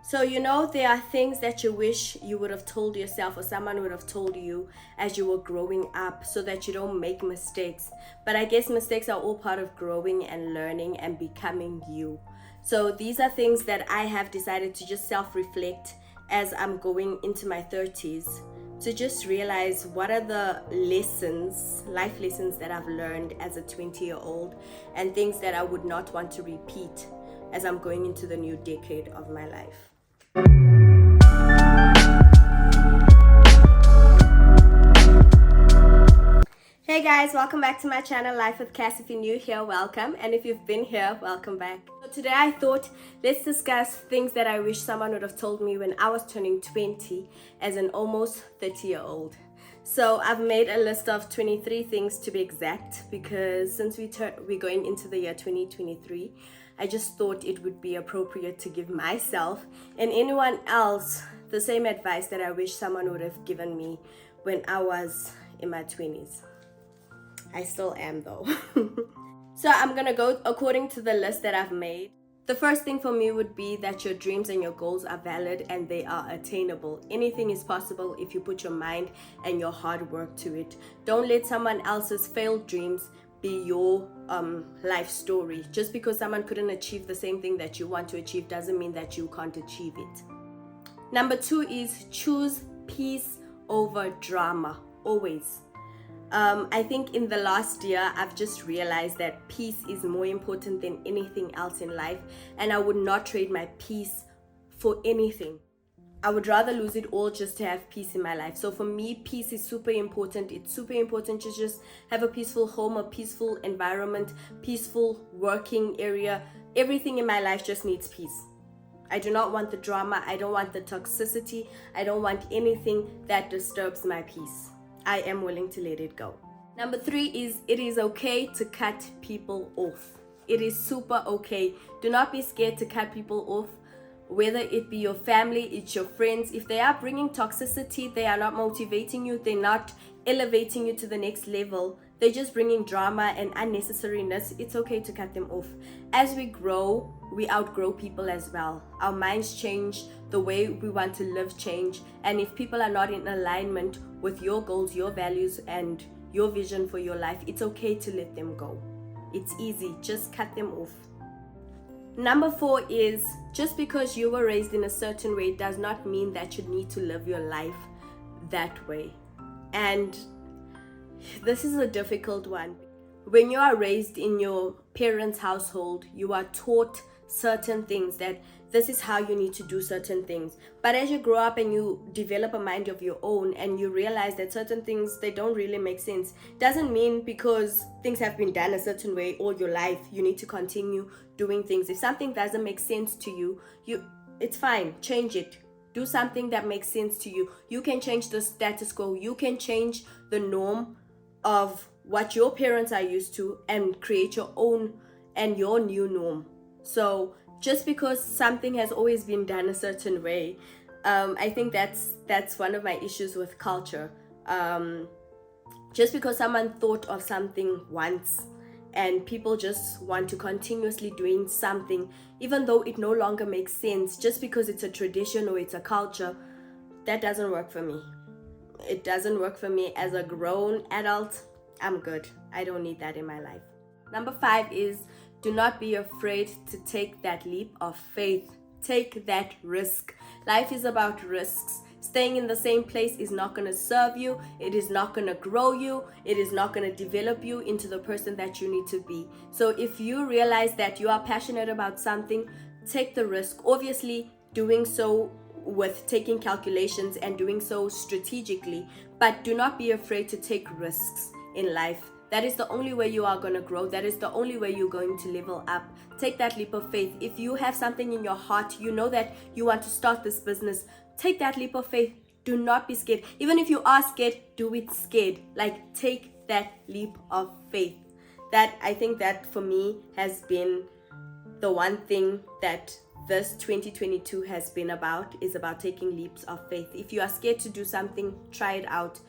So, there are things that you wish you would have told yourself or someone would have told you as you were growing up so that you don't make mistakes. But I guess mistakes are all part of growing and learning and becoming you. So, these are things that I have decided to just self reflect as I'm going into my 30s, to just realize what are the life lessons that I've learned as a 20-year-old, and things that I would not want to repeat as I'm going into the new decade of my life. Hey guys, welcome back to my channel, Life with Cass. If you're new here, welcome, and if you've been here, welcome back. So today I thought let's discuss things that I wish someone would have told me when I was turning 20 as an almost 30-year-old. So I've made a list of 23 things to be exact, because since we're going into the year 2023, I just thought it would be appropriate to give myself and anyone else the same advice that I wish someone would have given me when I was in my 20s. I still am though. So I'm gonna go according to the list that I've made. The first thing for me would be that your dreams and your goals are valid and they are attainable. Anything is possible if you put your mind and your hard work to it. Don't let someone else's failed dreams be your life story. Just because someone couldn't achieve the same thing that you want to achieve doesn't mean that you can't achieve it. Number 2 is choose peace over drama, always. I think in the last year, I've just realized that peace is more important than anything else in life, and I would not trade my peace for anything. I would rather lose it all just to have peace in my life. So for me, peace is super important. It's super important to just have a peaceful home, a peaceful environment, peaceful working area. Everything in my life just needs peace. I do not want the drama. I don't want the toxicity. I don't want anything that disturbs my peace. I am willing to let it go. Number 3 is it is okay to cut people off. It is super okay. Do not be scared to cut people off, whether it be your family, it's your friends. If they are bringing toxicity, they are not motivating you, they're not elevating you to the next level, they're just bringing drama and unnecessariness, it's okay to cut them off. As we grow, we outgrow people as well. Our minds change, the way we want to live change, and if people are not in alignment with your goals, your values, and your vision for your life, it's okay to let them go. It's easy, just cut them off. Number 4 is just because you were raised in a certain way does not mean that you need to live your life that way. And this is a difficult one. When you are raised in your parents' household, you are taught certain things, that this is how you need to do certain things. But as you grow up and you develop a mind of your own and you realize that certain things, they don't really make sense, doesn't mean because things have been done a certain way all your life, you need to continue doing things. If something doesn't make sense to you, it's fine, change it. Do something that makes sense to you. You can change the status quo. You can change the norm of what your parents are used to and create your own and your new norm. So just because something has always been done a certain way, I think that's one of my issues with culture. Just because someone thought of something once and people just want to continuously doing something, even though it no longer makes sense, just because it's a tradition or it's a culture, that doesn't work for me. It doesn't work for me. As a grown adult, I'm good. I don't need that in my life. Number 5 is do not be afraid to take that leap of faith. Take that risk. Life is about risks. Staying in the same place is not going to serve you. It is not going to grow you. It is not going to develop you into the person that you need to be. So if you realize that you are passionate about something, take the risk. Obviously, doing so with taking calculations and doing so strategically, but do not be afraid to take risks in life. That is the only way you are going to grow. That is the only way you're going to level up. Take that leap of faith. If you have something in your heart, you know that you want to start this business, take that leap of faith. Do not be scared. Even if you are scared, do it scared. Like, take that leap of faith. That, I think that for me has been the one thing that this 2022 has been about, is about taking leaps of faith. If you are scared to do something, try it out.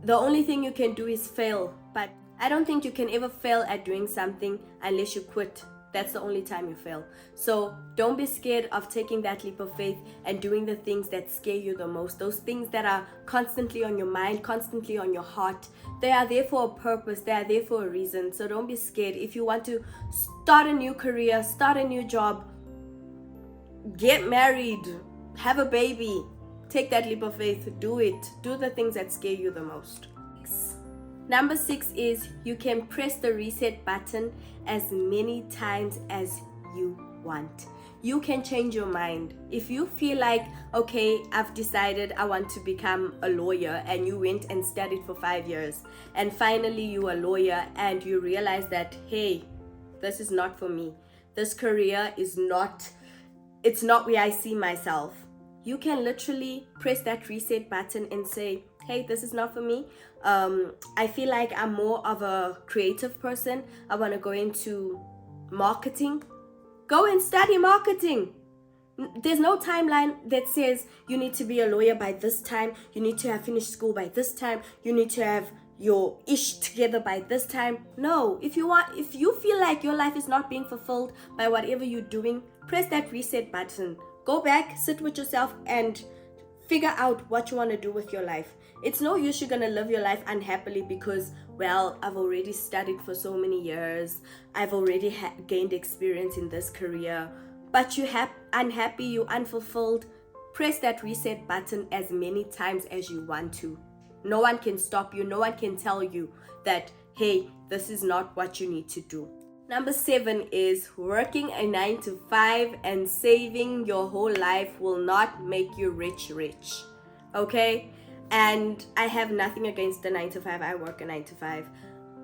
The only thing you can do is fail, but I don't think you can ever fail at doing something unless you quit. That's the only time you fail. So don't be scared of taking that leap of faith and doing the things that scare you the most. Those things that are constantly on your mind, constantly on your heart. They are there for a purpose. They are there for a reason. So don't be scared. If you want to start a new career, start a new job, get married, have a baby, take that leap of faith, do it. Do the things that scare you the most. Number 6 is you can press the reset button as many times as you want. You can change your mind. If you feel like, okay, I've decided I want to become a lawyer, and you went and studied for 5 years, and finally you're a lawyer and you realize that, hey, this is not for me. This career is not, it's not where I see myself. You can literally press that reset button and say, hey, this is not for me. I feel like I'm more of a creative person. I want to go into marketing. Go and study marketing. There's no timeline that says you need to be a lawyer by this time. You need to have finished school by this time. You need to have your ish together by this time. No, if you feel like your life is not being fulfilled by whatever you're doing, press that reset button. Go back, sit with yourself, and figure out what you want to do with your life. It's no use you're going to live your life unhappily because, well, I've already studied for so many years. I've already gained experience in this career. But you're unhappy, you're unfulfilled. Press that reset button as many times as you want to. No one can stop you. No one can tell you that, hey, this is not what you need to do. Number 7 is working a 9 to 5 and saving your whole life will not make you rich. Okay? And I have nothing against the 9 to 5. I work a 9 to 5.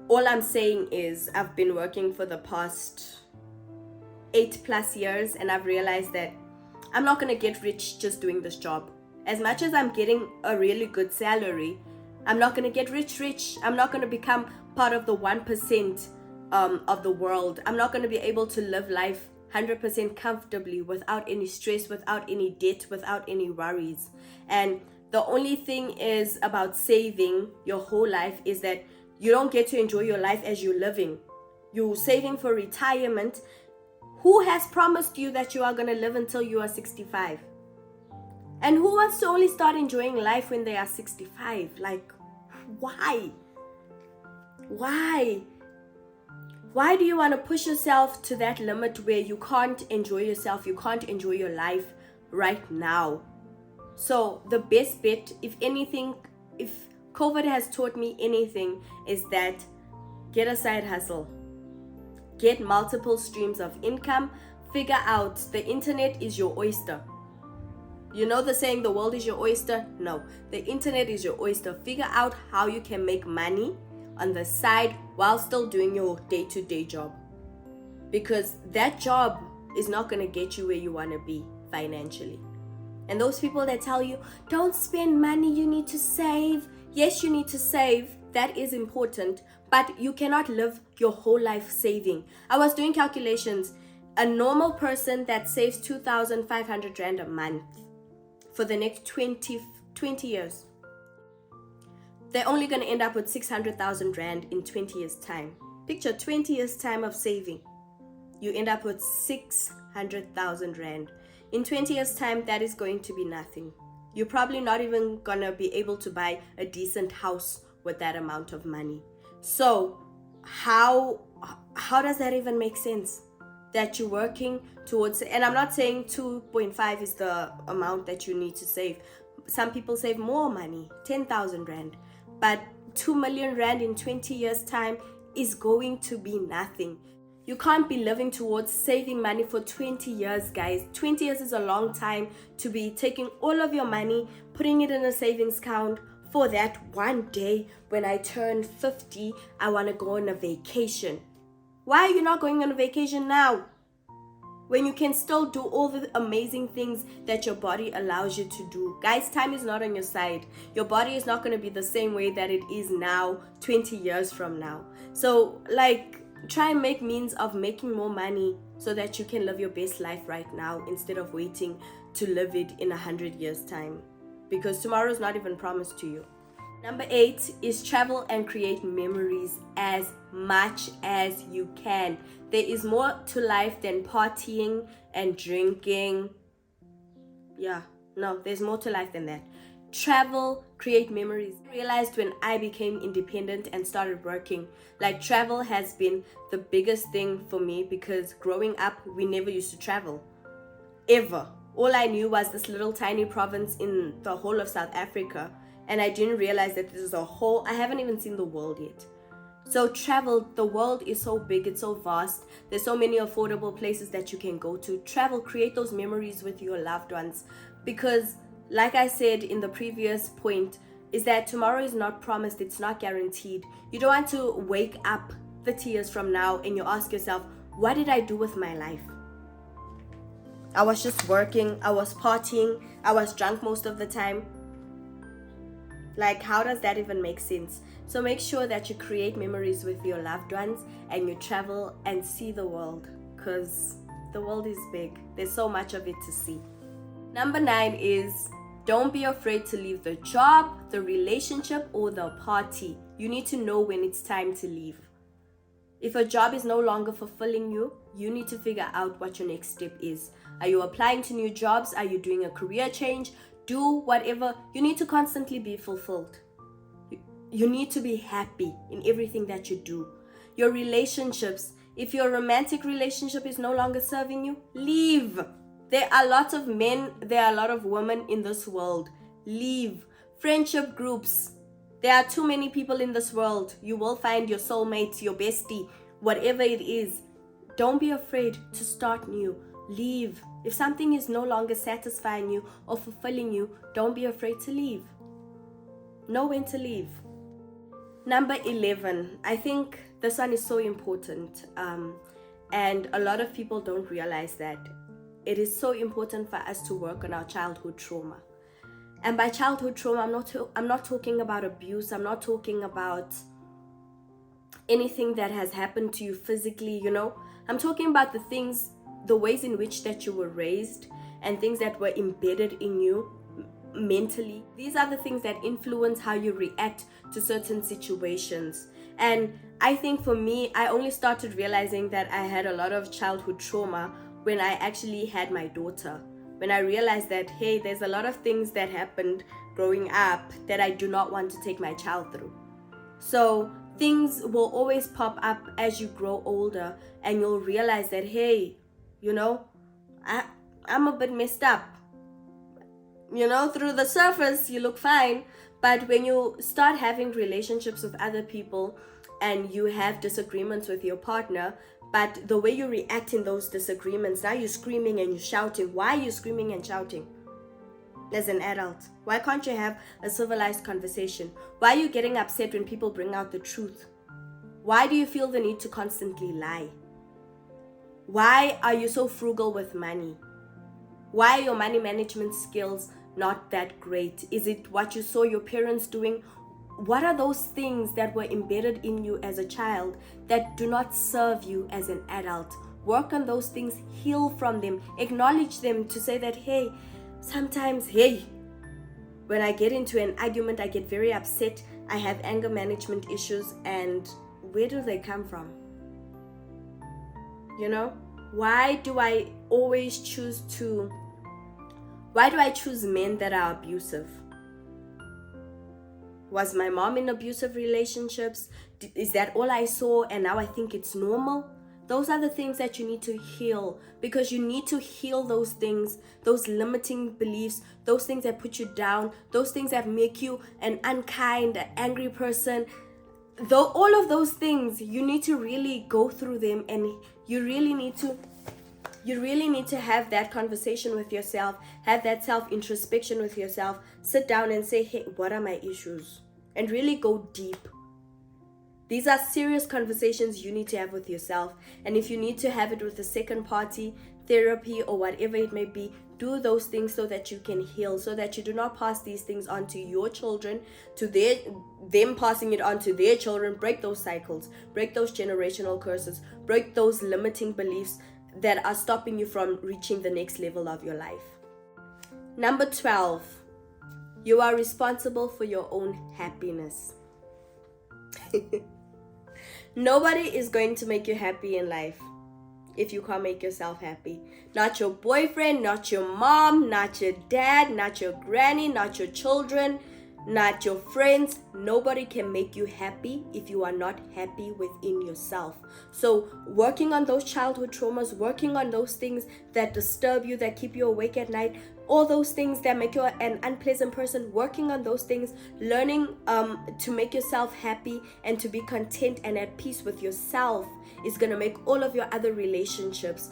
All I'm saying is I've been working for the past 8+ years, and I've realized that I'm not going to get rich just doing this job. As much as I'm getting a really good salary, I'm not going to get rich. I'm not going to become part of the 1% of the world. I'm not going to be able to live life 100% comfortably without any stress, without any debt, without any worries. And the only thing is about saving your whole life is that you don't get to enjoy your life as you're living. You're saving for retirement. Who has promised you that you are going to live until you are 65? And who wants to only start enjoying life when they are 65? Like, why? Why do you want to push yourself to that limit where you can't enjoy yourself, you can't enjoy your life right now? So the best bet, if anything, if COVID has taught me anything, is that get a side hustle. Get multiple streams of income. Figure out the internet is your oyster. You know the saying, the world is your oyster? No, the internet is your oyster. Figure out how you can make money on the side while still doing your day-to-day job. Because that job is not going to get you where you want to be financially. And those people that tell you, don't spend money, you need to save. Yes, you need to save. That is important. But you cannot live your whole life saving. I was doing calculations. A normal person that saves 2,500 Rand a month for the next 20 years, they're only going to end up with 600,000 Rand in 20 years' time. Picture 20 years' time of saving. You end up with 600,000 Rand. In 20 years' time, that is going to be nothing. You're probably not even going to be able to buy a decent house with that amount of money. So how does that even make sense? That you're working towards, and I'm not saying 2.5 is the amount that you need to save. Some people save more money, 10,000 Rand. But 2 million Rand in 20 years' time is going to be nothing. You can't be living towards saving money for 20 years, guys. 20 years is a long time to be taking all of your money, putting it in a savings account for that one day when I turn 50, I want to go on a vacation. Why are you not going on a vacation now? When you can still do all the amazing things that your body allows you to do. Guys, time is not on your side. Your body is not going to be the same way that it is now 20 years from now. So, try and make means of making more money so that you can live your best life right now instead of waiting to live it in 100 years' time. Because tomorrow is not even promised to you. Number 8 is travel and create memories as much as you can. There is more to life than partying and drinking. There's more to life than that. Travel, create memories. I realized when I became independent and started working, like travel has been the biggest thing for me, because growing up, we never used to travel. Ever. All I knew was this little tiny province in the whole of South Africa, and I didn't realize that this is I haven't even seen the world yet. So travel, the world is so big, it's so vast. There's so many affordable places that you can go to. Travel, create those memories with your loved ones, because like I said in the previous point, is that tomorrow is not promised, it's not guaranteed. You don't want to wake up 30 years from now and you ask yourself, what did I do with my life? I was just working, I was partying, I was drunk most of the time. Like, how does that even make sense? So make sure that you create memories with your loved ones and you travel and see the world, because the world is big. There's so much of it to see. Number 9 is don't be afraid to leave the job, the relationship, or the party. You need to know when it's time to leave. If a job is no longer fulfilling you, you need to figure out what your next step is. Are you applying to new jobs? Are you doing a career change? Do whatever. You need to constantly be fulfilled. You need to be happy in everything that you do. Your relationships, if your romantic relationship is no longer serving you, leave. There are lots of men, there are a lot of women in this world. Leave. Friendship groups. There are too many people in this world. You will find your soulmate, your bestie, whatever it is. Don't be afraid to start new. Leave. If something is no longer satisfying you or fulfilling you, don't be afraid to leave. Know when to leave. Number 11. I think this one is so important. And a lot of people don't realize that. It is so important for us to work on our childhood trauma. And by childhood trauma, I'm not talking about abuse. I'm not talking about anything that has happened to you physically, I'm talking about the ways in which that you were raised and things that were embedded in you mentally. These are the things that influence how you react to certain situations. And I think for me, I only started realizing that I had a lot of childhood trauma when I actually had my daughter. When I realized that, hey, there's a lot of things that happened growing up that I do not want to take my child through. So things will always pop up as you grow older, and you'll realize that, hey, I'm a bit messed up. Through the surface, you look fine. But when you start having relationships with other people and you have disagreements with your partner, but the way you react in those disagreements, now you're screaming and you're shouting. Why are you screaming and shouting as an adult? Why can't you have a civilized conversation? Why are you getting upset when people bring out the truth? Why do you feel the need to constantly lie? Why are you so frugal with money? Why are your money management skills not that great? Is it what you saw your parents doing? What are those things that were embedded in you as a child that do not serve you as an adult? Work on those things, heal from them, acknowledge them, to say that, hey, sometimes, when I get into an argument, I get very upset. I have anger management issues, and where do they come from? Why do I choose men that are abusive? Was my mom in abusive relationships? Is that all I saw and now I think it's normal? Those are the things that you need to heal, because you need to heal those things, those limiting beliefs, those things that put you down, those things that make you an unkind, angry person. Though all of those things, you need to really go through them, and you really need to have that conversation with yourself, have that self-introspection with yourself, sit down and say, hey, what are my issues? And really go deep. These are serious conversations you need to have with yourself. And if you need to have it with a second party, therapy, or whatever it may be, do those things so that you can heal, so that you do not pass these things on to your children, to them passing it on to their children. Break those cycles, break those generational curses, break those limiting beliefs that are stopping you from reaching the next level of your life. Number 12, You are responsible for your own happiness. Nobody is going to make you happy in life if you can't make yourself happy. Not your boyfriend, not your mom, not your dad, not your granny, not your children, not your friends. Nobody can make you happy if you are not happy within yourself. So working on those childhood traumas, working on those things that disturb you, that keep you awake at night, all those things that make you an unpleasant person, working on those things, learning to make yourself happy and to be content and at peace with yourself is going to make all of your other relationships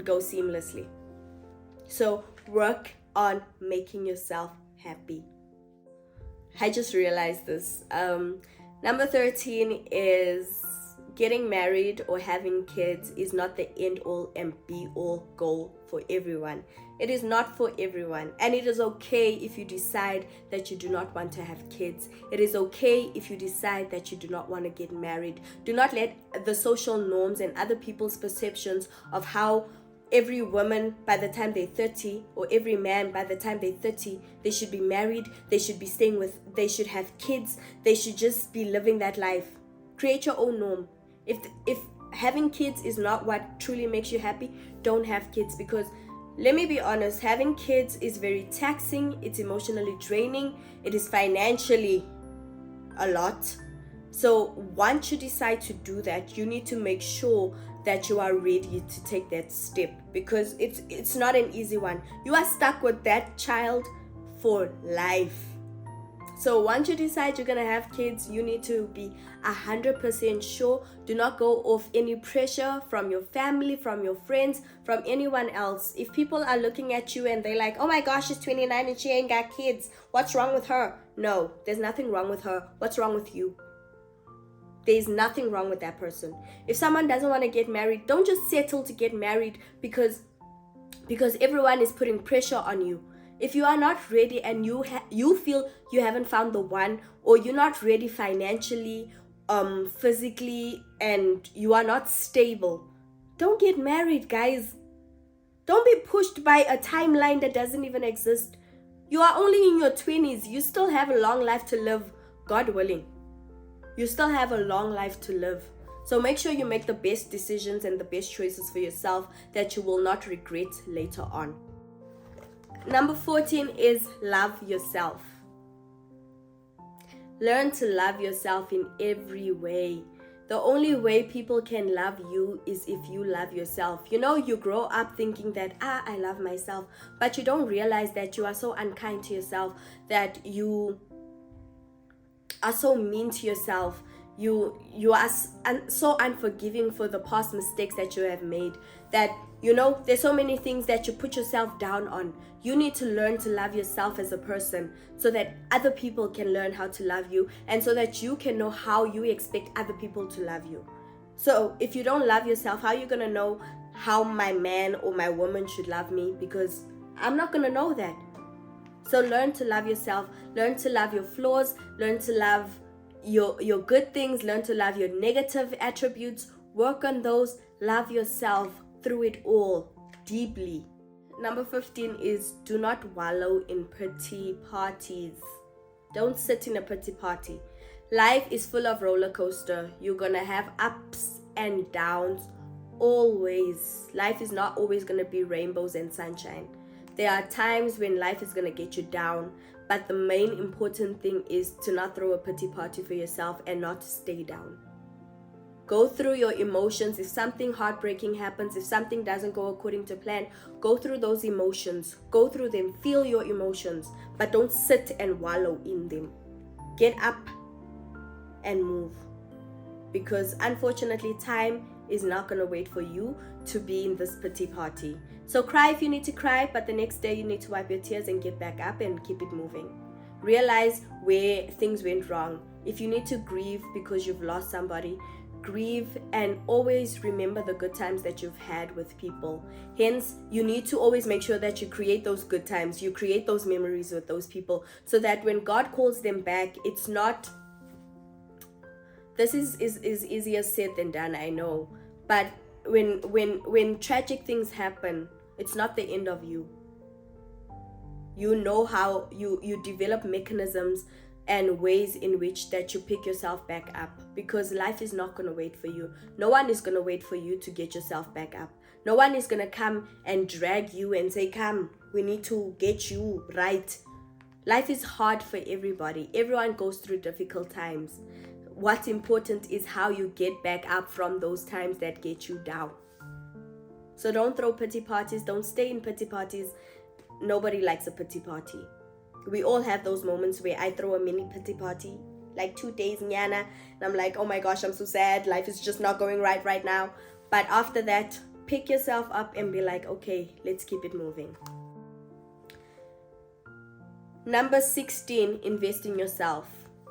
go seamlessly. So work on making yourself happy. I just realized this. Number 13 is getting married or having kids is not the end all and be all goal for everyone. It is not for everyone, and it is okay if you decide that you do not want to have kids. It is okay if you decide that you do not want to get married. Do not let the social norms and other people's perceptions of how every woman by the time they're 30 or every man by the time they're 30, they should be married, they should be staying with, they should have kids, they should just be living that life. Create your own norm. If having kids is not what truly makes you happy, don't have kids, because let me be honest, having kids is very taxing, it's emotionally draining, it is financially a lot. So once you decide to do that, you need to make sure that you are ready to take that step, because it's not an easy one. You are stuck with that child for life. So once you decide you're gonna have kids, you need to be 100% sure. Do not go off any pressure from your family, from your friends, from anyone else. If people are looking at you and they're like, oh my gosh, she's 29 and she ain't got kids, what's wrong with her? No, there's nothing wrong with her. What's wrong with you? There's nothing wrong with that person. If someone doesn't want to get married, don't just settle to get married because everyone is putting pressure on you. If you are not ready and you feel you haven't found the one, or you're not ready financially, physically, and you are not stable, don't get married, guys. Don't be pushed by a timeline that doesn't even exist. You are only in your 20s. You still have a long life to live, God willing. You still have a long life to live. So make sure you make the best decisions and the best choices for yourself that you will not regret later on. Number 14 is love yourself. Learn to love yourself in every way. The only way people can love you is if you love yourself. You know, you grow up thinking that, I love myself, but you don't realize that you are so unkind to yourself, that you are so mean to yourself. You are so unforgiving for the past mistakes that you have made, that, you know, there's so many things that you put yourself down on. You need to learn to love yourself as a person so that other people can learn how to love you, and so that you can know how you expect other people to love you. So if you don't love yourself, how are you going to know how my man or my woman should love me? Because I'm not going to know that. So learn to love yourself, learn to love your flaws, learn to love your good things, learn to love your negative attributes, work on those, love yourself through it all deeply. Number 15 is do not wallow in pity parties. Don't sit in a pity party. Life is full of roller coaster. You're gonna have ups and downs always. Life is not always gonna be rainbows and sunshine. There are times when life is gonna get you down, but the main important thing is to not throw a pity party for yourself and not stay down. Go through your emotions. If something heartbreaking happens, if something doesn't go according to plan, go through those emotions. Go through them. Feel your emotions, but don't sit and wallow in them. Get up and move, because unfortunately time is not going to wait for you to be in this pity party. So cry if you need to cry, but the next day you need to wipe your tears and get back up and keep it moving. Realize where things went wrong. If you need to grieve because you've lost somebody, grieve, and always remember the good times that you've had with people. Hence, you need to always make sure that you create those good times, you create those memories with those people, so that when God calls them back, it's not, this is easier said than done, I know, but when tragic things happen, it's not the end of you. You know how you develop mechanisms and ways in which that you pick yourself back up, because life is not going to wait for you. No one is going to wait for you to get yourself back up. No one is going to come and drag you and say, come, we need to get you right. Life is hard for everybody. Everyone goes through difficult times. What's important is how you get back up from those times that get you down. So don't throw pity parties. Don't stay in pity parties. Nobody likes a pity party. We all have those moments where I throw a mini pity party, like 2 days, nyana, and I'm like, oh my gosh, I'm so sad. Life is just not going right now. But after that, pick yourself up and be like, okay, let's keep it moving. Number 16, invest in yourself.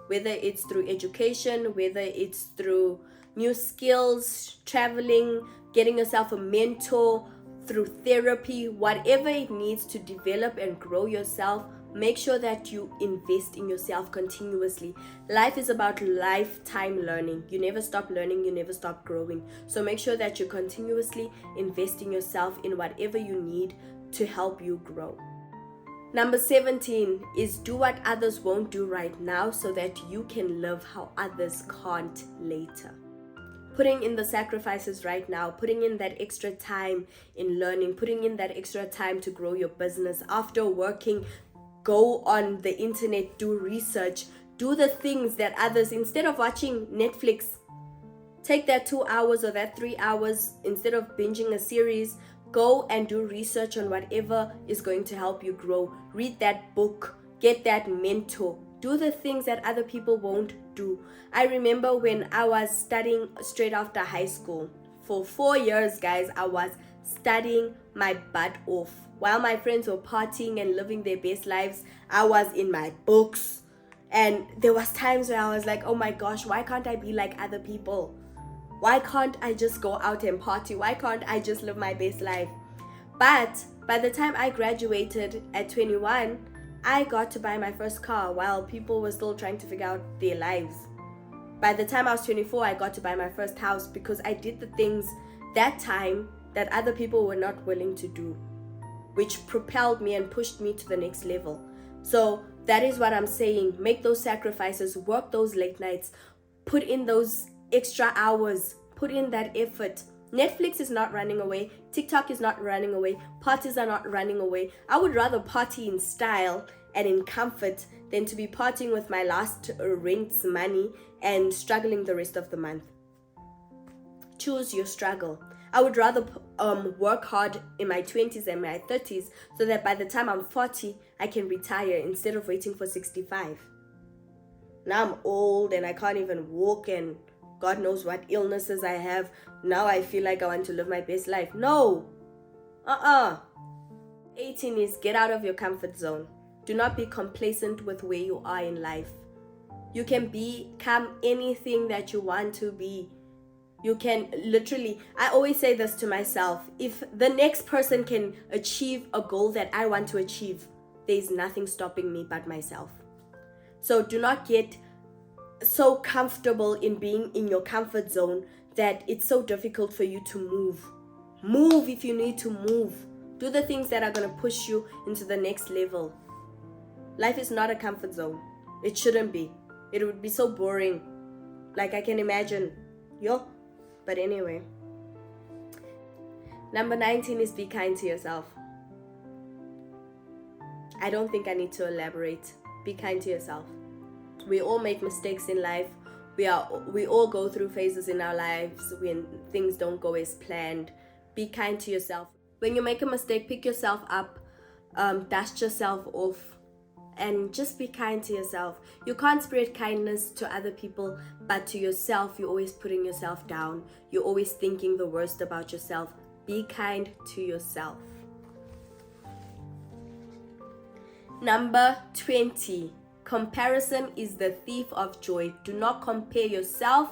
Whether it's through education, whether it's through new skills, traveling, getting yourself a mentor, through therapy, whatever it needs to develop and grow yourself, make sure that you invest in yourself continuously. Life is about lifetime learning. You never stop learning, you never stop growing. So make sure that you continuously invest in yourself in whatever you need to help you grow. Number 17 is do what others won't do right now so that you can live how others can't later. Putting in the sacrifices right now, putting in that extra time in learning, putting in that extra time to grow your business. After working, go on the internet, do research, do the things that others, instead of watching Netflix, take that 2 hours or that 3 hours, instead of binging a series, go and do research on whatever is going to help you grow. Read that book, get that mentor, do the things that other people won't do. I remember when I was studying straight after high school. For 4 years, guys, I was studying my butt off. While my friends were partying and living their best lives, I was in my books. And there was times where I was like, oh my gosh, why can't I be like other people? Why can't I just go out and party? Why can't I just live my best life? But by the time I graduated at 21, I got to buy my first car while people were still trying to figure out their lives. By the time I was 24, I got to buy my first house because I did the things that time that other people were not willing to do, which propelled me and pushed me to the next level. So that is what I'm saying. Make those sacrifices, work those late nights, put in those extra hours, put in that effort. Netflix is not running away. TikTok is not running away. Parties are not running away. I would rather party in style and in comfort than to be partying with my last rent's money and struggling the rest of the month. Choose your struggle. I would rather work hard in my 20s and my 30s so that by the time I'm 40, I can retire instead of waiting for 65. Now I'm old and I can't even walk and God knows what illnesses I have. Now I feel like I want to live my best life. No. 18 is get out of your comfort zone. Do not be complacent with where you are in life. You can become anything that you want to be. You can literally, I always say this to myself, if the next person can achieve a goal that I want to achieve, there's nothing stopping me but myself. So do not get so comfortable in being in your comfort zone that it's so difficult for you to move. Move if you need to move. Do the things that are going to push you into the next level. Life is not a comfort zone. It shouldn't be. It would be so boring. Like I can imagine. But anyway. Number 19 is be kind to yourself. I don't think I need to elaborate. Be kind to yourself. We all make mistakes in life. We all go through phases in our lives when things don't go as planned. Be kind to yourself. When you make a mistake, pick yourself up, dust yourself off, and just be kind to yourself. You can't spread kindness to other people, but to yourself, you're always putting yourself down. You're always thinking the worst about yourself. Be kind to yourself. Number 20. Comparison is the thief of joy. Do not compare yourself,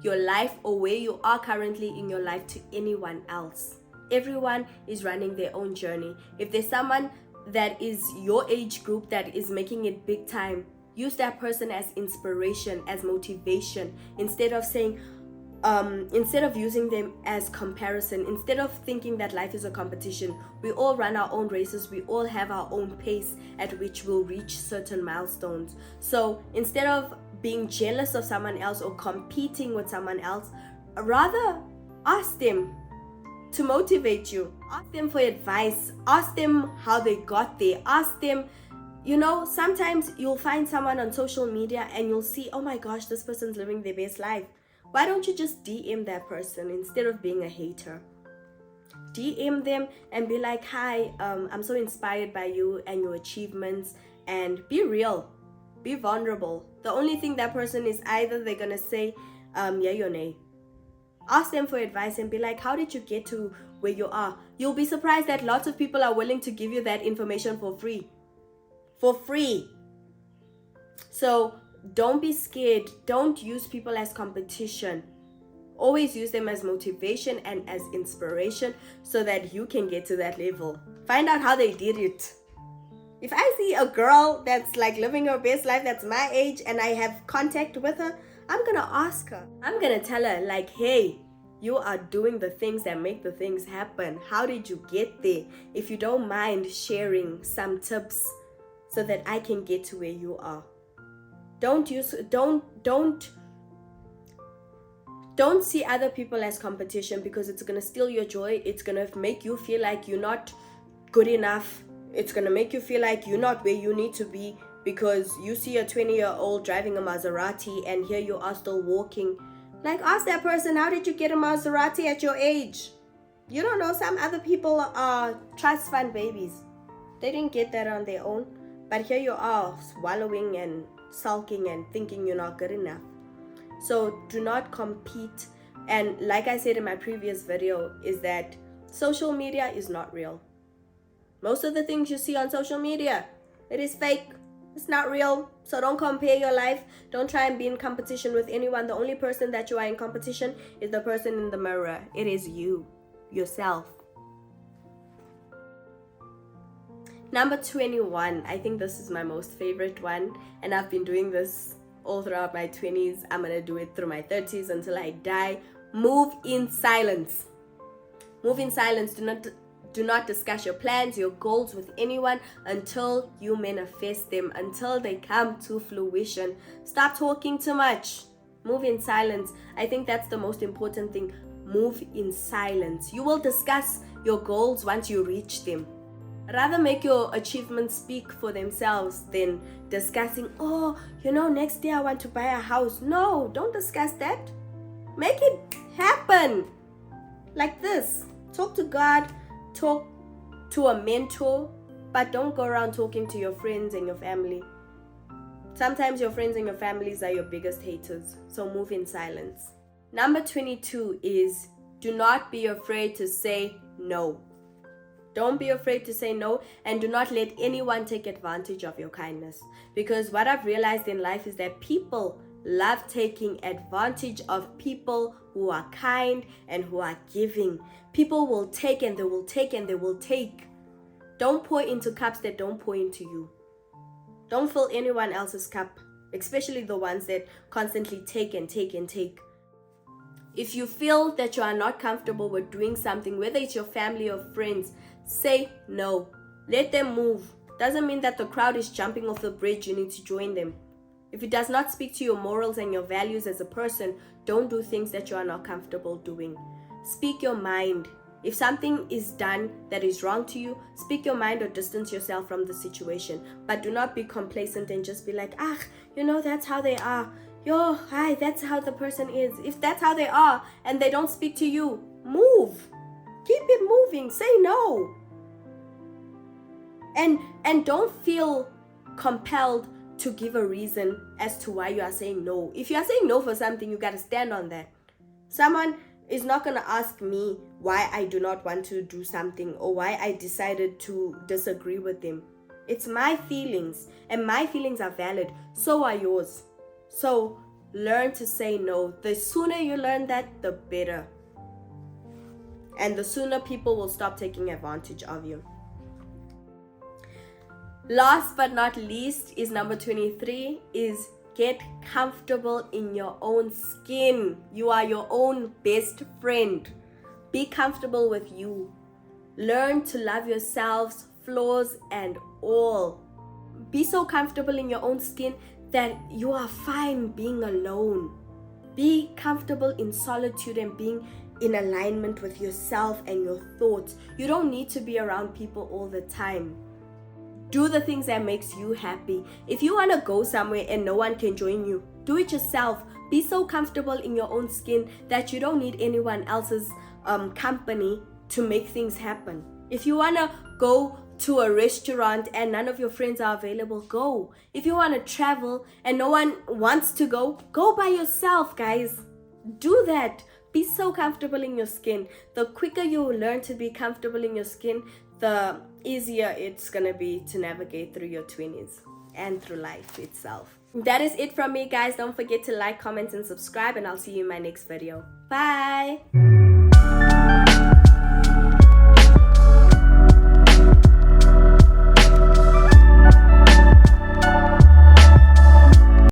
your life, or where you are currently in your life to anyone else. Everyone is running their own journey. If there's someone that is your age group that is making it big time, use that person as inspiration, as motivation, instead of saying, instead of using them as comparison, instead of thinking that life is a competition, we all run our own races, we all have our own pace at which we'll reach certain milestones. So instead of being jealous of someone else or competing with someone else, rather ask them to motivate you, ask them for advice, ask them how they got there, ask them, sometimes you'll find someone on social media and you'll see, oh my gosh, this person's living their best life. Why don't you just DM that person instead of being a hater? DM them and be like, hi, I'm so inspired by you and your achievements, and be real, be vulnerable. The only thing that person is either they're gonna say yay or nay. Ask them for advice and be like, how did you get to where you are? You'll be surprised that lots of people are willing to give you that information for free. So don't be scared. Don't use people as competition. Always use them as motivation and as inspiration so that you can get to that level. Find out how they did it. If I see a girl that's like living her best life, that's my age, and I have contact with her, I'm gonna ask her. I'm gonna tell her like, hey, you are doing the things that make the things happen. How did you get there? If you don't mind sharing some tips so that I can get to where you are. Don't see other people as competition, because it's gonna steal your joy. It's gonna make you feel like you're not good enough. It's gonna make you feel like you're not where you need to be because you see a 20-year-old driving a Maserati and here you are still walking. Like, ask that person, how did you get a Maserati at your age? You don't know, some other people are trust fund babies. They didn't get that on their own, but here you are swallowing and sulking and thinking you're not good enough. So do not compete. And like I said in my previous video, is that social media is not real. Most of the things you see on social media, it is fake. It's not real. So don't compare your life. Don't try and be in competition with anyone. The only person that you are in competition is the person in the mirror. It is you, yourself. Number 21. I think this is my most favorite one, and I've been doing this all throughout my 20s. I'm gonna do it through my 30s until I die. Move in silence. Move in silence. Do not discuss your plans, your goals with anyone until you manifest them, until they come to fruition. Stop talking too much. Move in silence. I think that's the most important thing. Move in silence. You will discuss your goals once you reach them. Rather make your achievements speak for themselves than discussing, next year I want to buy a house. No, don't discuss that. Make it happen. Like this. Talk to God. Talk to a mentor, but don't go around talking to your friends and your family. Sometimes your friends and your families are your biggest haters, so move in silence. Number 22 is, do not be afraid to say no. Don't be afraid to say no, and do not let anyone take advantage of your kindness. Because what I've realized in life is that people love taking advantage of people who are kind and who are giving. People will take and they will take and they will take. Don't pour into cups that don't pour into you. Don't fill anyone else's cup, especially the ones that constantly take and take and take. If you feel that you are not comfortable with doing something, whether it's your family or friends, say no. Let them move. Doesn't mean that the crowd is jumping off the bridge, you need to join them. If it does not speak to your morals and your values as a person, don't do things that you are not comfortable doing. Speak your mind. If something is done that is wrong to you, speak your mind or distance yourself from the situation. But do not be complacent and just be like, that's how they are. Hi, that's how the person is. If that's how they are and they don't speak to you, move. Keep it moving. Say no. And don't feel compelled to give a reason as to why you are saying no. If you are saying no for something, you got to stand on that. Someone is not going to ask me why I do not want to do something or why I decided to disagree with them. It's my feelings, and my feelings are valid. So are yours. So learn to say no. The sooner you learn that, the better. And the sooner people will stop taking advantage of you. Last but not least is number 23, is Get comfortable in your own skin. You are your own best friend. Be comfortable with you. Learn to love yourselves, flaws and all. Be so comfortable in your own skin that you are fine being alone. Be comfortable in solitude and being in alignment with yourself and your thoughts. You don't need to be around people all the time. Do the things that makes you happy. If you want to go somewhere and no one can join you, do it yourself. Be so comfortable in your own skin that you don't need anyone else's company to make things happen. If you want to go to a restaurant and none of your friends are available, go. If you want to travel and no one wants to go by yourself, guys. Do that. Be so comfortable in your skin. The quicker you learn to be comfortable in your skin, the easier it's gonna be to navigate through your 20s and through life itself. That is it from me, guys. Don't forget to like, comment and subscribe, and I'll see you in my next video. Bye.